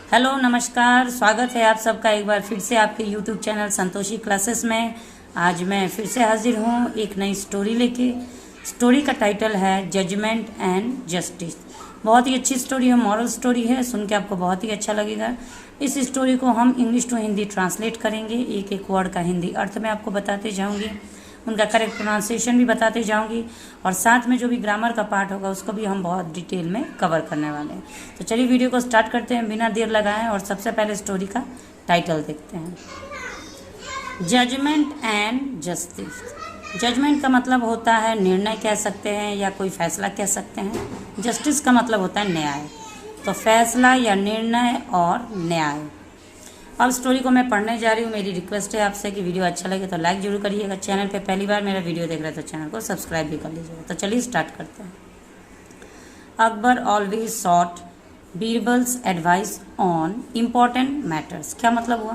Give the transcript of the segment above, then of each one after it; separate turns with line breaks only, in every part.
Hello नमस्कार, स्वागत है आप सबका एक बार फिर से आपके यूट्यूब चैनल संतोषी क्लासेस में। आज मैं फिर से हाजिर हूँ एक नई स्टोरी लेके। स्टोरी का टाइटल है जजमेंट एंड जस्टिस। बहुत ही अच्छी स्टोरी है, मॉरल स्टोरी है, सुन के आपको बहुत ही अच्छा लगेगा। इस स्टोरी को हम इंग्लिश टू हिंदी ट्रांसलेट करेंगे, एक एक वर्ड का हिंदी अर्थ मैं आपको बताते जाऊँगी, उनका करेक्ट प्रोनाउंसिएशन भी बताते जाऊंगी और साथ में जो भी ग्रामर का पार्ट होगा उसको भी हम बहुत डिटेल में कवर करने वाले हैं। तो चलिए वीडियो को स्टार्ट करते हैं बिना देर लगाएं और सबसे पहले स्टोरी का टाइटल देखते हैं, जजमेंट एंड जस्टिस। जजमेंट का मतलब होता है निर्णय कह सकते हैं या कोई फैसला कह सकते हैं। जस्टिस का मतलब होता है न्याय। तो फैसला या निर्णय और न्याय। अब स्टोरी को मैं पढ़ने जा रही हूँ। मेरी रिक्वेस्ट है आपसे कि वीडियो अच्छा लगे तो लाइक जरूर करिएगा। चैनल पे पहली बार मेरा वीडियो देख रहे हैं तो चैनल को सब्सक्राइब भी कर लीजिएगा। तो चलिए स्टार्ट करते हैं। Akbar always sought Birbal's advice on important matters. क्या मतलब हुआ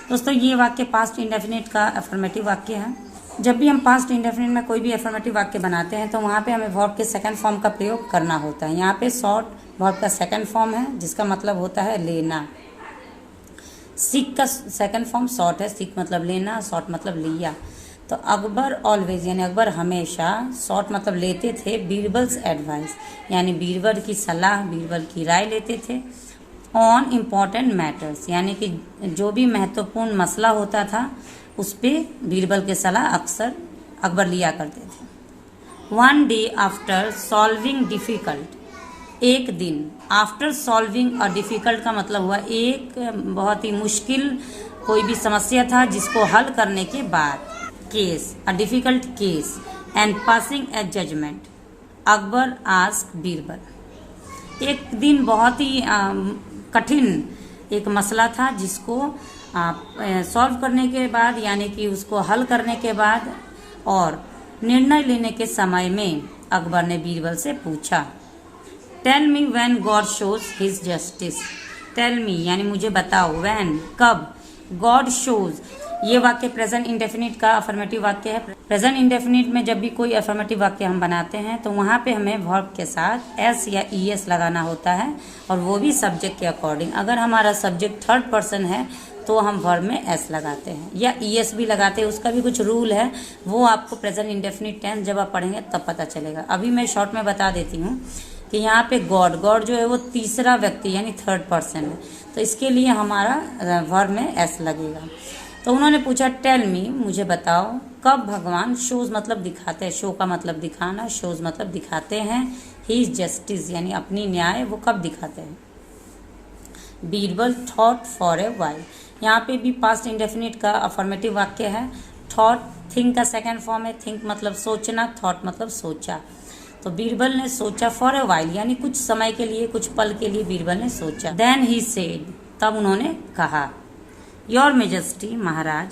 दोस्तों? ये वाक्य पास्ट इंडेफिनिट का अफर्मेटिव वाक्य है। जब भी हम पास्ट इंडेफिनिट में कोई भी अफर्मेटिव वाक्य बनाते हैं तो वहाँ पे हमें वर्ब के सेकंड फॉर्म का प्रयोग करना होता है। यहाँ पे सॉट वर्ब का सेकंड फॉर्म है जिसका मतलब होता है लेना। सीख का सेकंड फॉर्म सॉट है, सीख मतलब लेना, सॉट मतलब लिया। तो अकबर ऑलवेज यानी अकबर हमेशा, सॉट मतलब लेते थे, बीरबल्स एडवाइस यानी बीरबल की सलाह, बीरबल की राय लेते थे। ऑन इम्पॉर्टेंट मैटर्स यानी कि जो भी महत्वपूर्ण मसला होता था उस पर बीरबल की सलाह अक्सर अकबर लिया करते थे। One day after solving difficult, एक दिन आफ्टर सॉल्विंग अ डिफ़िकल्ट का मतलब हुआ एक बहुत ही मुश्किल कोई भी समस्या था जिसको हल करने के बाद, case a difficult case and passing a judgement, Akbar ask Birbal. एक दिन बहुत ही कठिन एक मसला था जिसको सॉल्व करने के बाद यानी कि उसको हल करने के बाद और निर्णय लेने के समय में अकबर ने बीरबल से पूछा, tell me when God shows his justice. Tell me यानी मुझे बताओ, व्हेन कब, गॉड शोज ये वाक्य प्रेजेंट इंडेफिनिट का अफर्मेटिव वाक्य है। प्रेजेंट इंडेफिनिट में जब भी कोई अफर्मेटिव वाक्य हम बनाते हैं तो वहाँ पे हमें वर्ब के साथ एस या ईएस लगाना होता है और वो भी सब्जेक्ट के अकॉर्डिंग। अगर हमारा सब्जेक्ट थर्ड पर्सन है तो हम वर्ब में एस लगाते हैं या ईएस भी लगाते हैं। उसका भी कुछ रूल है, वो आपको प्रेजेंट इंडेफिनिट टेंस जब आप पढ़ेंगे तब पता चलेगा। अभी मैं शॉर्ट में बता देती हूँ कि यहाँ पे गॉड जो है वो तीसरा व्यक्ति यानी थर्ड पर्सन है, तो इसके लिए हमारा वर्ब में एस लगेगा। तो उन्होंने पूछा टेल मी मुझे बताओ, कब भगवान, शोज मतलब दिखाते हैं, शो का मतलब दिखाना, शोज मतलब दिखाते हैं, ही जस्टिस यानी अपनी न्याय वो कब दिखाते हैं। Birbal thought for a while, यहाँ पे भी पास्ट इंडेफिनिट का अफर्मेटिव वाक्य है। थॉट थिंक का सेकेंड फॉर्म है, थिंक मतलब सोचना, थॉट मतलब सोचा। तो बीरबल ने सोचा फॉर ए वाइल यानी कुछ समय के लिए, कुछ पल के लिए बीरबल ने सोचा। देन ही सेड तब उन्होंने कहा, योर मेजेस्टी महाराज,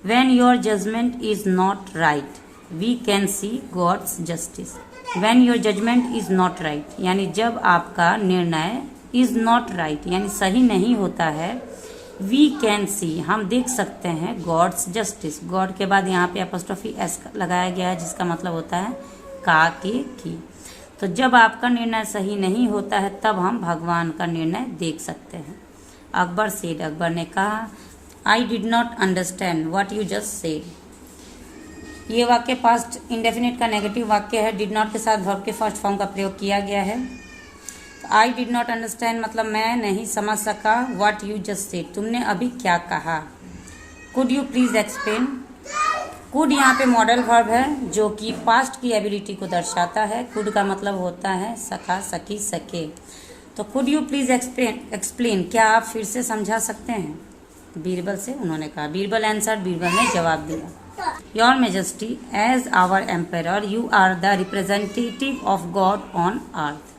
when your judgement is not right we can see God's justice. When your judgement is not right यानी जब आपका निर्णय इज नॉट राइट यानी सही नहीं होता है, वी कैन सी हम देख सकते हैं, गॉड्स जस्टिस। गॉड के बाद यहाँ पे अपोस्ट्रोफी एस लगाया गया है जिसका मतलब होता है का के की। तो जब आपका निर्णय सही नहीं होता है तब हम भगवान का निर्णय देख सकते हैं। अकबर सेड अकबर ने कहा, I did not understand what you just said. ये वाक्य पास्ट इंडेफिनिट का नेगेटिव वाक्य है। डिड नॉट के साथ वर्ब के फर्स्ट फॉर्म का प्रयोग किया गया है। आई डिड नॉट अंडरस्टैंड मतलब मैं नहीं समझ सका, व्हाट यू जस्ट सेड तुमने अभी क्या कहा। Could you please explain. Could यहाँ पे मॉडल वर्ब है जो कि पास्ट की एबिलिटी को दर्शाता है। कुड का मतलब होता है सका, सकी, सके। तो कुड यू प्लीज एक्सप्लेन क्या आप फिर से समझा सकते हैं, बीरबल से उन्होंने कहा। बीरबल आंसर बीरबल ने जवाब दिया, your majesty as our emperor you are the representative of God on earth.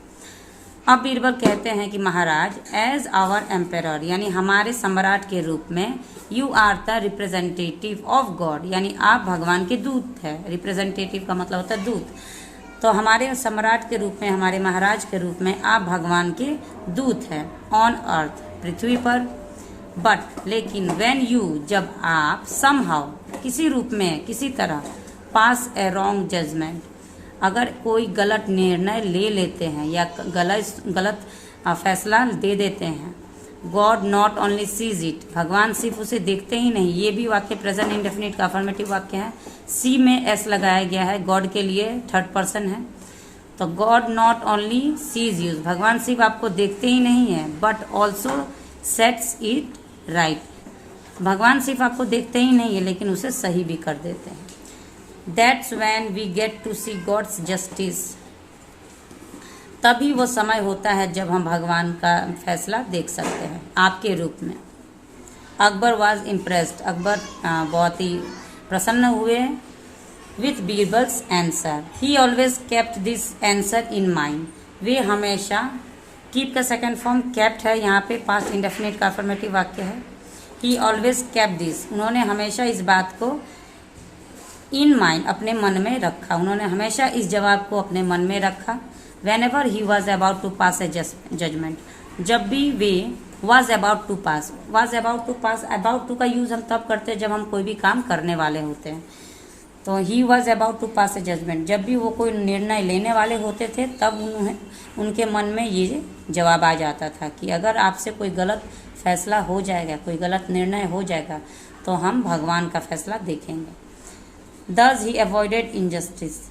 अब बीरबल कहते हैं कि महाराज, एज आवर एम्पेरर यानी हमारे सम्राट के रूप में, you are the representative of God यानी आप भगवान के दूत हैं। रिप्रेजेंटेटिव का मतलब होता है दूत। तो हमारे सम्राट के रूप में, हमारे महाराज के रूप में आप भगवान के दूत हैं ऑन अर्थ पृथ्वी पर। बट लेकिन व्हेन यू जब आप समहाउ किसी रूप में, किसी तरह, पास ए रॉन्ग जजमेंट अगर कोई गलत निर्णय ले लेते हैं या गलत फैसला दे देते हैं God not only sees it, भगवान सिर्फ उसे देखते ही नहीं, ये भी वाक्य प्रेजेंट इंडेफिनिट का अफर्मेटिव वाक्य है। सी में एस लगाया गया है, गॉड के लिए थर्ड पर्सन है। तो God not only sees you, भगवान सिर्फ आपको देखते ही नहीं है, but also sets it right, भगवान सिर्फ आपको देखते ही नहीं है लेकिन उसे सही भी कर देते हैं। That's when we get to see God's justice, तभी वो समय होता है जब हम भगवान का फैसला देख सकते हैं आपके रूप में। अकबर वॉज इम्प्रेस्ड, अकबर बहुत ही प्रसन्न हुए with Birbal's answer. He always kept this answer in mind, वे हमेशा, कीप का सेकेंड फॉर्म केप्ट है, यहाँ पे पास्ट इंडेफिनिट का अफर्मेटिव वाक्य है। ही ऑलवेज केप्ट दिस, उन्होंने हमेशा इस बात को इन माइंड, अपने मन में रखा, उन्होंने हमेशा इस जवाब को अपने मन में रखा। Whenever he was about to pass a judgment, जब भी वे was about to pass, about to का यूज़ हम तब करते हैं जब हम कोई भी काम करने वाले होते हैं। तो he was about to pass a judgment, जब भी वो कोई निर्णय लेने वाले होते थे तब उनके मन में ये जवाब आ जाता था कि अगर आपसे कोई गलत फैसला हो जाएगा, कोई गलत निर्णय हो जाएगा तो हम भगवान का फैसला देखेंगे। Thus he avoided injustice,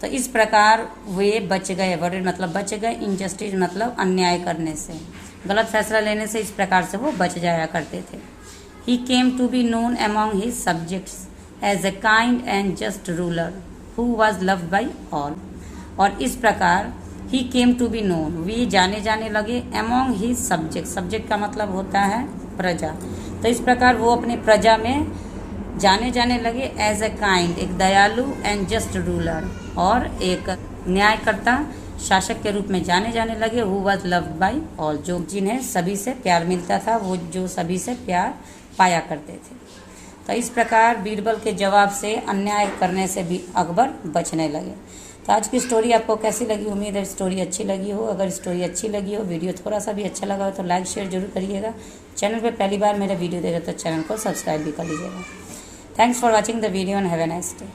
तो इस प्रकार वे बच गए, अवॉइडेड मतलब बच गए, इनजस्टिस मतलब अन्याय करने से, गलत फैसला लेने से, इस प्रकार से वो बच जाया करते थे। He came to be known among his subjects as a kind and just ruler who was loved by all, और इस प्रकार he came to be known, वे जाने जाने लगे अमॉन्ग हिज सब्जेक्ट, सब्जेक्ट का मतलब होता है प्रजा, तो इस प्रकार वो अपने प्रजा में जाने जाने लगे एज ए काइंड, एक दयालु, एंड जस्ट रूलर, और एक न्यायकर्ता शासक के रूप में जाने जाने लगे। Who was loved by all, जो जिन्हें सभी से प्यार मिलता था, वो जो सभी से प्यार पाया करते थे। तो इस प्रकार बीरबल के जवाब से, अन्याय करने से भी अकबर बचने लगे। तो आज की स्टोरी आपको कैसी लगी? उम्मीद है स्टोरी अच्छी लगी हो। अगर स्टोरी अच्छी लगी हो, वीडियो थोड़ा सा भी अच्छा लगा हो तो लाइक शेयर जरूर करिएगा। चैनल पे पहली बार मेरा वीडियो देख रहे तो चैनल को सब्सक्राइब भी कर लीजिएगा। Thanks for watching the video and have a nice day.